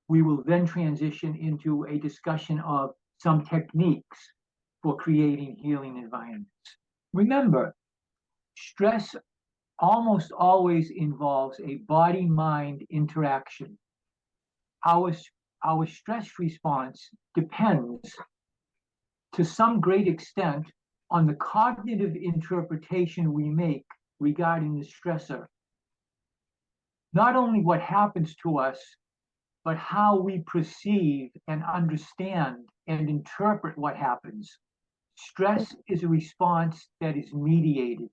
We will then transition into a discussion of some techniques for creating healing environments. Remember, stress almost always involves a body-mind interaction. Our stress response depends to some great extent on the cognitive interpretation we make regarding the stressor. Not only what happens to us, but how we perceive and understand and interpret what happens. Stress is a response that is mediated.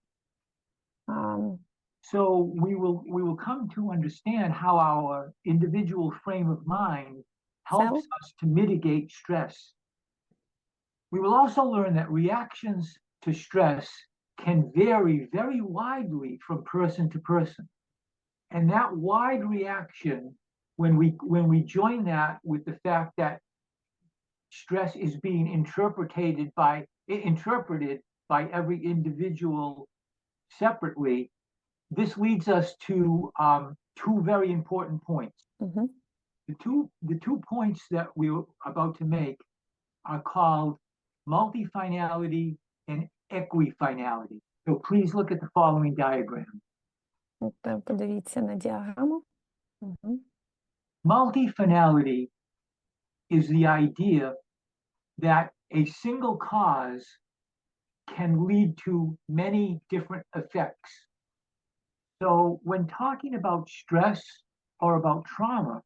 So we will come to understand how our individual frame of mind helps us to mitigate stress. We will also learn that reactions to stress can vary very widely from person to person. And that wide reaction, when we join that with the fact that stress is being interpreted by every individual separately, this leads us to two very important points. Mm-hmm. The two points that we're about to make are called multifinality and equifinality. So please look at the following diagram. Подивіться на діаграму. Mm-hmm. Multifinality is the idea that a single cause can lead to many different effects. So when talking about stress or about trauma,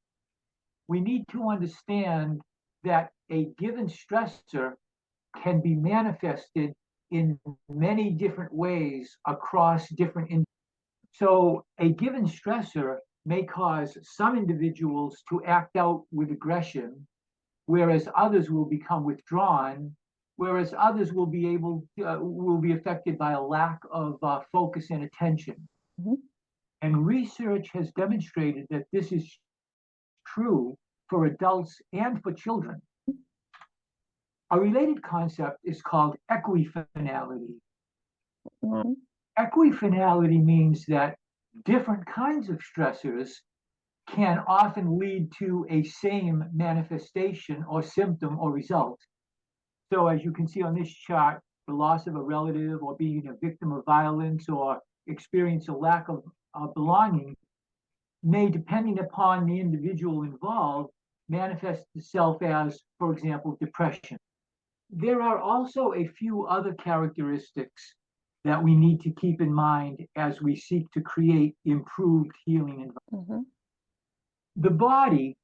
we need to understand that a given stressor can be manifested in many different ways across different. So a given stressor may cause some individuals to act out with aggression, whereas others will become withdrawn, whereas others will be affected by a lack of focus and attention. Mm-hmm. And research has demonstrated that this is true for adults and for children. A related concept is called equifinality. Mm-hmm. Equifinality means that different kinds of stressors can often lead to a same manifestation or symptom or result. So as you can see on this chart, the loss of a relative or being a victim of violence or experience a lack of belonging may, depending upon the individual involved, manifest itself as, for example, depression. There are also a few other characteristics that we need to keep in mind as we seek to create improved healing environments. Mm-hmm. The body,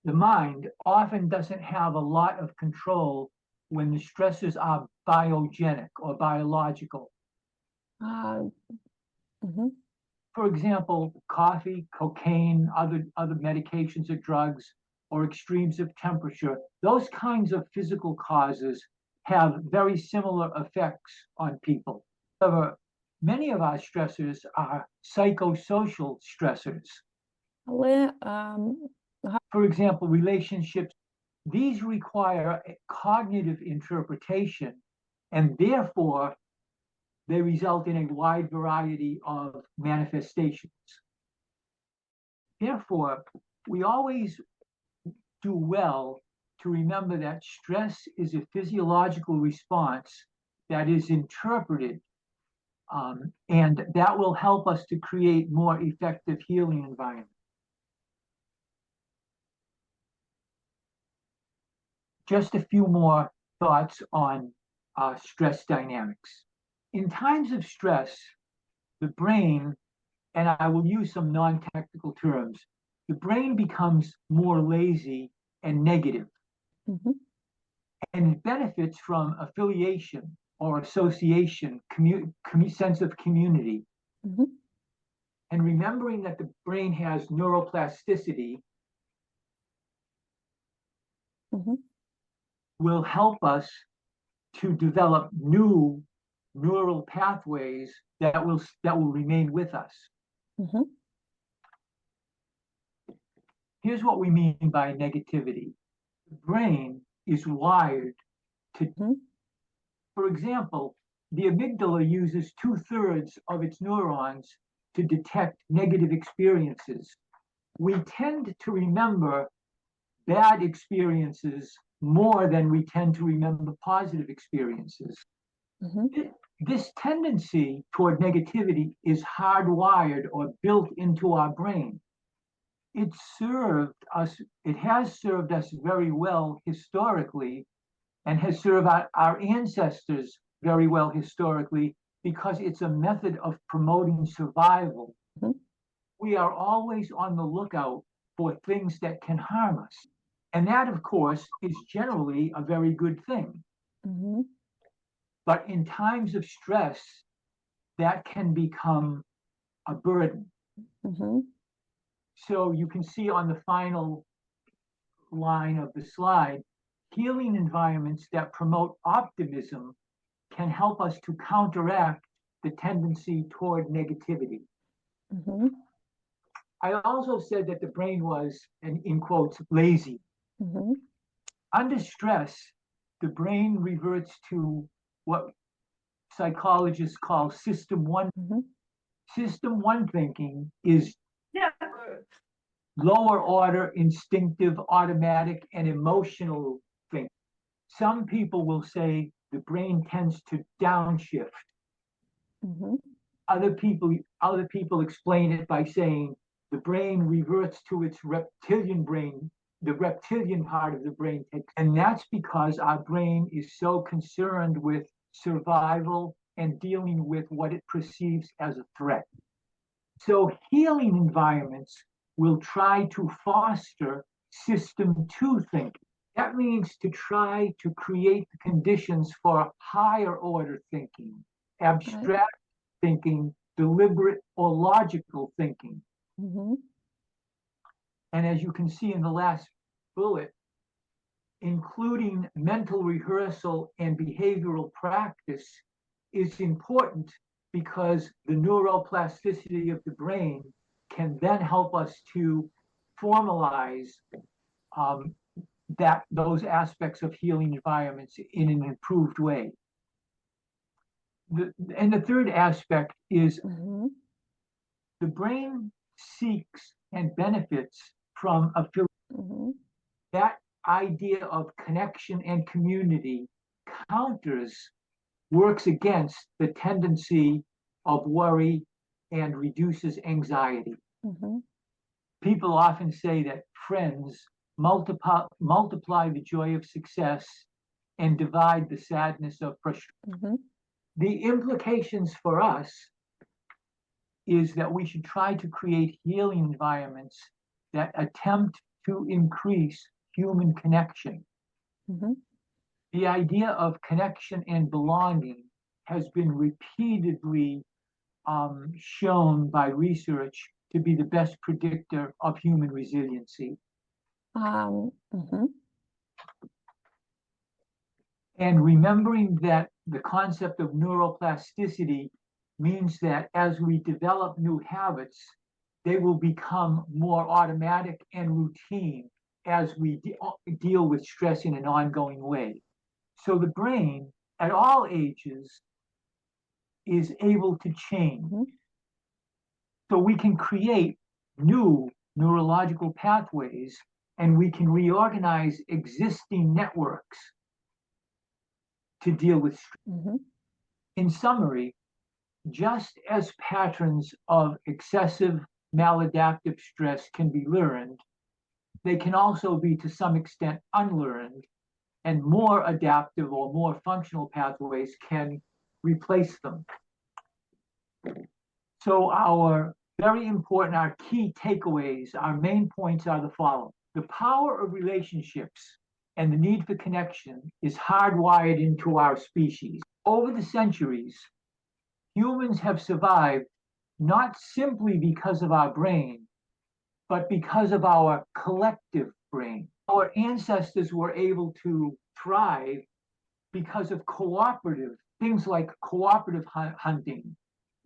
the mind, often doesn't have a lot of control when the stresses are biogenic or biological. Mm-hmm. For example, coffee, cocaine, other medications or drugs, or extremes of temperature, those kinds of physical causes have very similar effects on people. However, many of our stressors are psychosocial stressors. For example, relationships, these require a cognitive interpretation, and therefore they result in a wide variety of manifestations. Therefore, we always do well to remember that stress is a physiological response that is interpreted, and that will help us to create more effective healing environments. Just a few more thoughts on stress dynamics. In times of stress, the brain, and I will use some non-technical terms, the brain becomes more lazy and negative. Mm-hmm. And it benefits from affiliation or association, sense of community. Mm-hmm. And remembering that the brain has neuroplasticity mm-hmm. will help us to develop new neural pathways that will remain with us. Mm-hmm. Here's what we mean by negativity. The brain is wired to, mm-hmm. For example, the amygdala uses 2/3 of its neurons to detect negative experiences. We tend to remember bad experiences more than we tend to remember positive experiences. This tendency toward negativity is hardwired or built into our brain. It has served us very well historically, and has served our ancestors very well historically, because it's a method of promoting survival. We are always on the lookout for things that can harm us. And that, of course, is generally a very good thing. But in times of stress, that can become a burden. So you can see on the final line of the slide, healing environments that promote optimism can help us to counteract the tendency toward negativity. I also said that the brain was, and in quotes, lazy. Under stress, the brain reverts to what psychologists call system one. System one thinking is lower order, instinctive, automatic, and emotional thinking. Some people will say the brain tends to downshift. Other people explain it by saying the brain reverts to its reptilian brain, the reptilian part of the brain takes. And that's because our brain is so concerned with survival and dealing with what it perceives as a threat. So healing environments will try to foster system two thinking. That means to try to create the conditions for higher order thinking, abstract thinking, deliberate or logical thinking. And as you can see in the last bullet, including mental rehearsal and behavioral practice is important, because the neuroplasticity of the brain can then help us to formalize those aspects of healing environments in an improved way. And the third aspect is the brain seeks and benefits from that idea of connection and community works against the tendency of worry and reduces anxiety. People often say that friends multiply the joy of success and divide the sadness of frustration. The implications for us is that we should try to create healing environments that attempt to increase human connection. The idea of connection and belonging has been repeatedly shown by research to be the best predictor of human resiliency. And remembering that the concept of neuroplasticity means that as we develop new habits, they will become more automatic and routine as we deal with stress in an ongoing way. So the brain at all ages is able to change. So we can create new neurological pathways, and we can reorganize existing networks to deal with stress. In summary, just as patterns of excessive maladaptive stress can be learned, they can also be to some extent unlearned, and more adaptive or more functional pathways can replace them. So our key takeaways, our main points are the following. The power of relationships and the need for connection is hardwired into our species. Over the centuries, humans have survived not simply because of our brain, but because of our collective brain. Our ancestors were able to thrive because of things like cooperative hunting,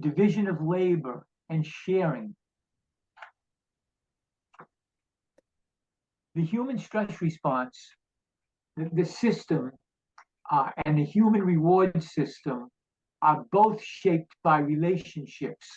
division of labor, and sharing. The human stress response, the system, and the human reward system are both shaped by relationships.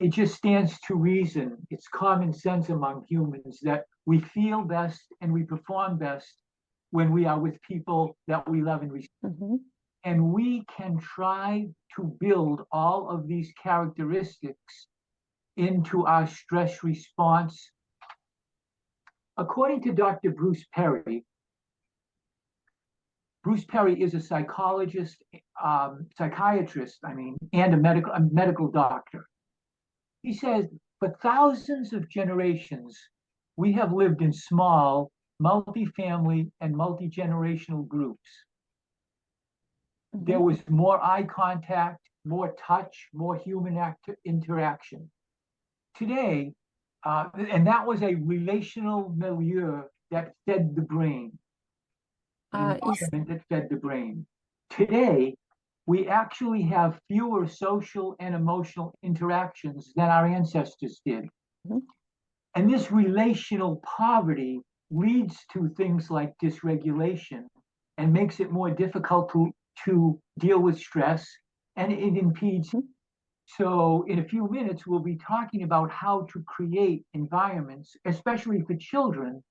it just stands to reason. It's common sense among humans that we feel best and we perform best when we are with people that we love and respect. Mm-hmm. And we can try to build all of these characteristics into our stress response. According to Dr. Bruce Perry is a psychiatrist, and a medical doctor. He says, for thousands of generations, we have lived in small, multi-family, and multi-generational groups. Mm-hmm. There was more eye contact, more touch, more human interaction. Today, and that was a relational milieu that fed the brain, an environment that fed the brain. Today, we actually have fewer social and emotional interactions than our ancestors did. Mm-hmm. And this relational poverty leads to things like dysregulation and makes it more difficult to deal with stress, and it impedes. Mm-hmm. So in a few minutes, we'll be talking about how to create environments, especially for children,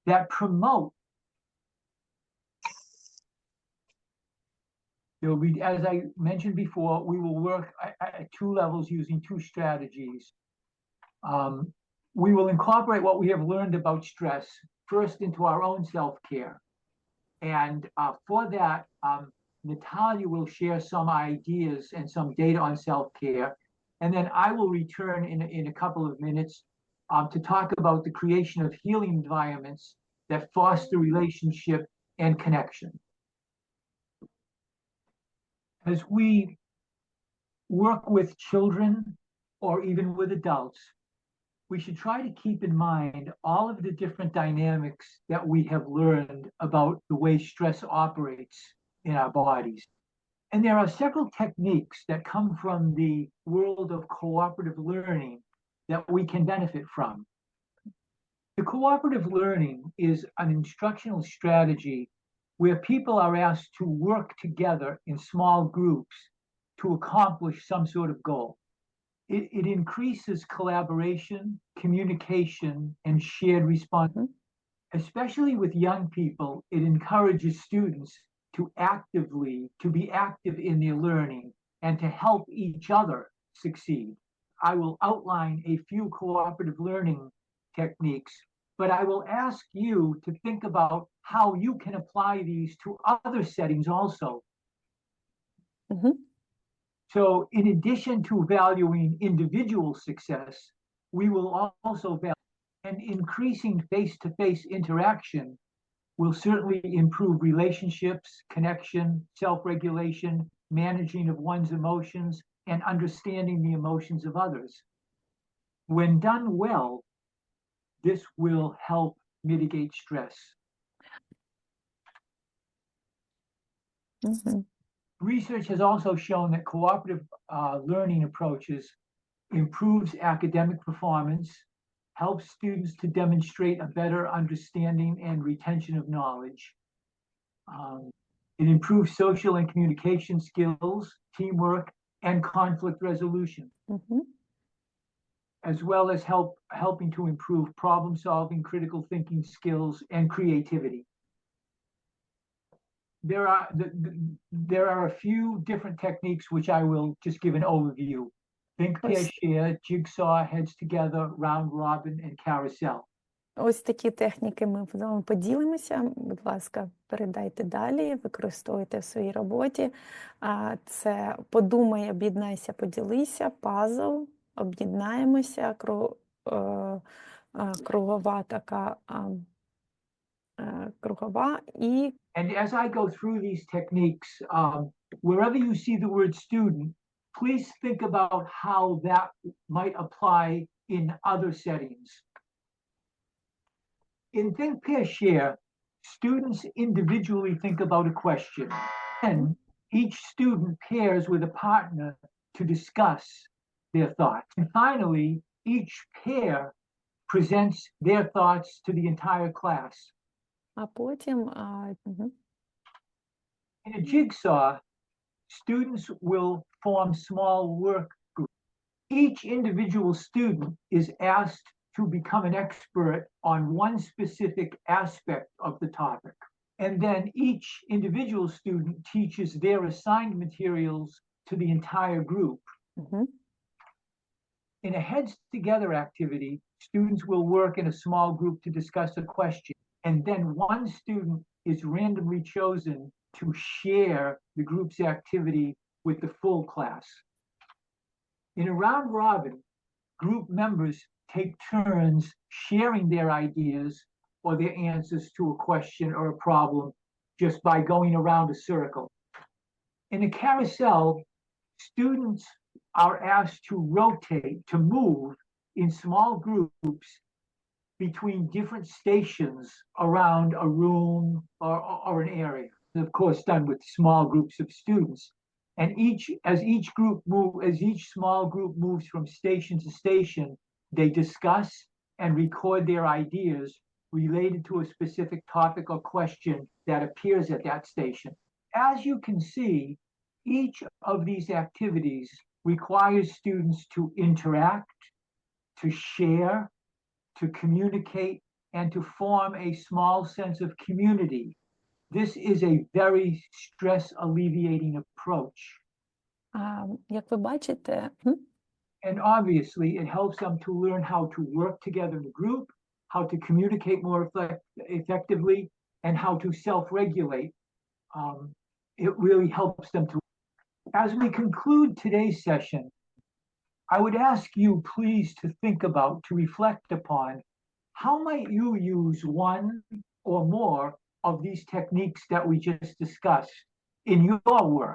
that promote. There will be, as I mentioned before, we will work at two levels using two strategies. We will incorporate what we have learned about stress first into our own self-care. And for that, Natalia will share some ideas and some data on self-care. And then I will return in a couple of minutes to talk about the creation of healing environments that foster relationship and connection. As we work with children or even with adults, we should try to keep in mind all of the different dynamics that we have learned about the way stress operates in our bodies. And there are several techniques that come from the world of cooperative learning that we can benefit from. The cooperative learning is an instructional strategy where people are asked to work together in small groups to accomplish some sort of goal. It increases collaboration, communication, and shared responsibility. Especially with young people, it encourages students to be active in their learning and to help each other succeed. I will outline a few cooperative learning techniques, but I will ask you to think about how you can apply these to other settings also. Mm-hmm. So in addition to valuing individual success, we will also value, and increasing face-to-face interaction will certainly improve relationships, connection, self-regulation, managing of one's emotions, and understanding the emotions of others. When done well, this will help mitigate stress. Mm-hmm. Research has also shown that cooperative learning approaches improves academic performance, helps students to demonstrate a better understanding and retention of knowledge. It improves social and communication skills, teamwork, and conflict resolution, Mm-hmm. as well as helping to improve problem solving, critical thinking skills, and creativity. There are a few different techniques which I will just give an overview. Think, pair, share, jigsaw, heads together, round robin, and carousel. Ось такі техніки ми з вами поділимося. Будь ласка, передайте далі, використовуйте в своїй роботі. Це подумай, об'єднайся, поділися, пазл, об'єднаємося, кругова така, кругова і... And as I go through these techniques, wherever you see the word student, please think about how that might apply in other settings. In Think, Pair, Share, students individually think about a question. Then each student pairs with a partner to discuss their thoughts. And finally, each pair presents their thoughts to the entire class. А потім... In a jigsaw, students will form small work groups. Each individual student is asked to become an expert on one specific aspect of the topic. And then each individual student teaches their assigned materials to the entire group. Мгм. In a heads together activity, students will work in a small group to discuss a question, and then one student is randomly chosen to share the group's activity with the full class. In a round robin, group members take turns sharing their ideas or their answers to a question or a problem just by going around a circle. In a carousel, students are asked to rotate, to move in small groups between different stations around a room or an area. Of course, done with small groups of students. And as each small group moves from station to station, they discuss and record their ideas related to a specific topic or question that appears at that station. As you can see, each of these activities requires students to interact, to share, to communicate, and to form a small sense of community. This is a very stress alleviating approach. Як ви бачите, And obviously, it helps them to learn how to work together in a group, how to communicate more effectively, and how to self-regulate. It really helps them to. As we conclude today's session, I would ask you please to think about, to reflect upon, how might you use one or more of these techniques that we just discussed in your work?